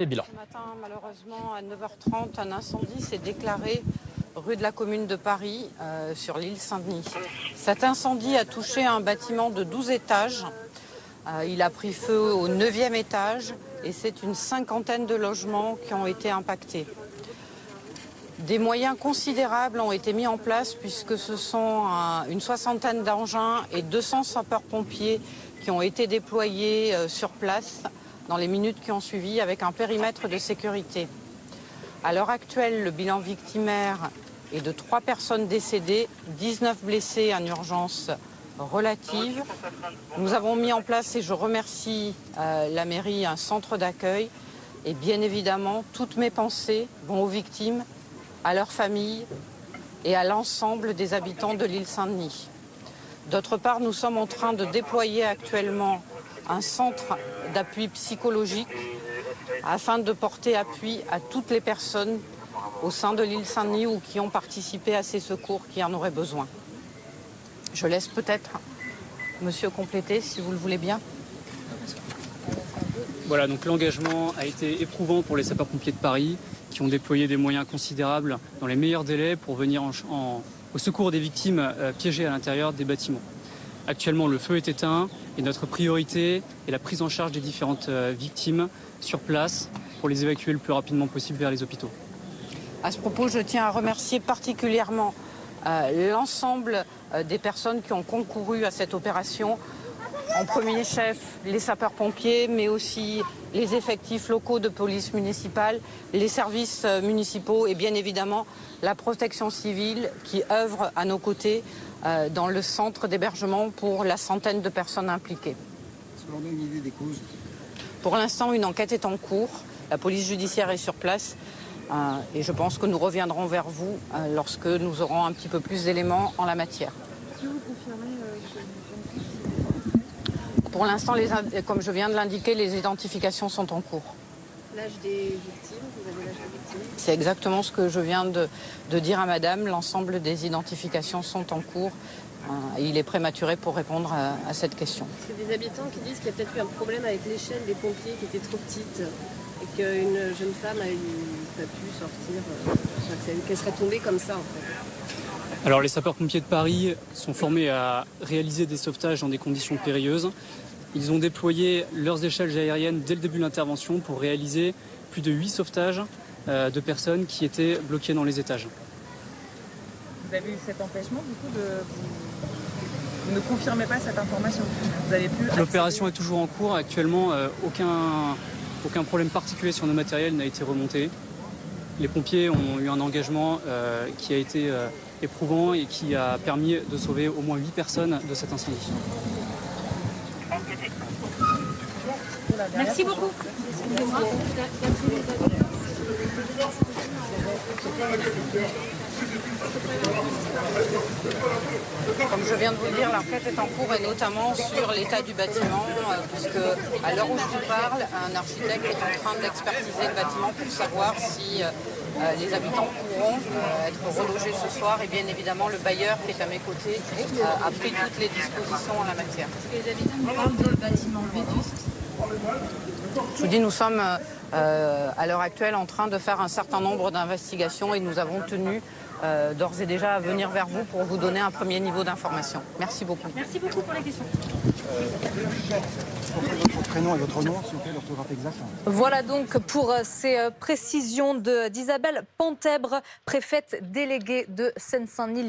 Et bilan. Ce matin, malheureusement, à 9h30, un incendie s'est déclaré rue de la Commune de Paris, sur l'île Saint-Denis. Cet incendie a touché un bâtiment de 12 étages. Il a pris feu au 9e étage et c'est une cinquantaine de logements qui ont été impactés. Des moyens considérables ont été mis en place puisque ce sont une soixantaine d'engins et 200 sapeurs-pompiers qui ont été déployés sur place dans les minutes qui ont suivi avec un périmètre de sécurité. À l'heure actuelle, le bilan victimaire est de 3 personnes décédées, 19 blessés en urgence relative. Nous avons mis en place, et je remercie la mairie, un centre d'accueil. Et bien évidemment, toutes mes pensées vont aux victimes, à leurs familles et à l'ensemble des habitants de l'île Saint-Denis. D'autre part, nous sommes en train de déployer actuellement un centre d'appui psychologique afin de porter appui à toutes les personnes au sein de l'île Saint-Denis ou qui ont participé à ces secours qui en auraient besoin. Je laisse peut-être monsieur compléter si vous le voulez bien. Voilà, donc l'engagement a été éprouvant pour les sapeurs-pompiers de Paris qui ont déployé des moyens considérables dans les meilleurs délais pour venir au secours des victimes piégées à l'intérieur des bâtiments. Actuellement, le feu est éteint et notre priorité est la prise en charge des différentes victimes sur place pour les évacuer le plus rapidement possible vers les hôpitaux. À ce propos, je tiens à remercier particulièrement l'ensemble des personnes qui ont concouru à cette opération. En premier chef, les sapeurs-pompiers, mais aussi les effectifs locaux de police municipale, les services municipaux et bien évidemment la protection civile qui œuvre à nos côtés dans le centre d'hébergement pour la centaine de personnes impliquées. Est-ce qu'on a une idée des causes ? Pour l'instant, une enquête est en cours. La police judiciaire est sur place et je pense que nous reviendrons vers vous lorsque nous aurons un petit peu plus d'éléments en la matière. Est-ce que vous confirmez Pour l'instant, comme je viens de l'indiquer, les identifications sont en cours. l'âge des victimes? Vous avez l'âge des victimes? C'est exactement ce que je viens de dire à madame. L'ensemble des identifications sont en cours. Et il est prématuré pour répondre à cette question. C'est des habitants qui disent qu'il y a peut-être eu un problème avec l'échelle des pompiers qui était trop petite et qu'une jeune femme n'a pas pu sortir, qu'elle serait tombée comme ça en fait. Alors les sapeurs-pompiers de Paris sont formés à réaliser des sauvetages dans des conditions périlleuses. Ils ont déployé leurs échelles aériennes dès le début de l'intervention pour réaliser plus de 8 sauvetages de personnes qui étaient bloquées dans les étages. Vous avez eu cet empêchement du coup vous ne confirmez pas cette information. Vous avez pu L'opération est toujours en cours. Actuellement, aucun problème particulier sur nos matériels n'a été remonté. Les pompiers ont eu un engagement qui a été éprouvant et qui a permis de sauver au moins 8 personnes de cet incendie. Merci beaucoup. Comme je viens de vous dire, l'enquête est en cours et notamment sur l'état du bâtiment, puisque à l'heure où je vous parle, un architecte est en train d'expertiser le bâtiment pour savoir si les habitants pourront être relogés ce soir. Et bien évidemment, le bailleur qui est à mes côtés a pris toutes les dispositions en la matière. Les habitants nous parlent de bâtiments vétustes. Je vous dis, nous sommes à l'heure actuelle en train de faire un certain nombre d'investigations et nous avons tenu d'ores et déjà à venir vers vous pour vous donner un premier niveau d'information. Merci beaucoup. Merci beaucoup pour la question. Votre prénom et votre nom, s'il vous plaît, l'orthographe exacte. Voilà donc pour ces précisions d'Isabelle Pentèbre, préfète déléguée de Seine-Saint-Denis.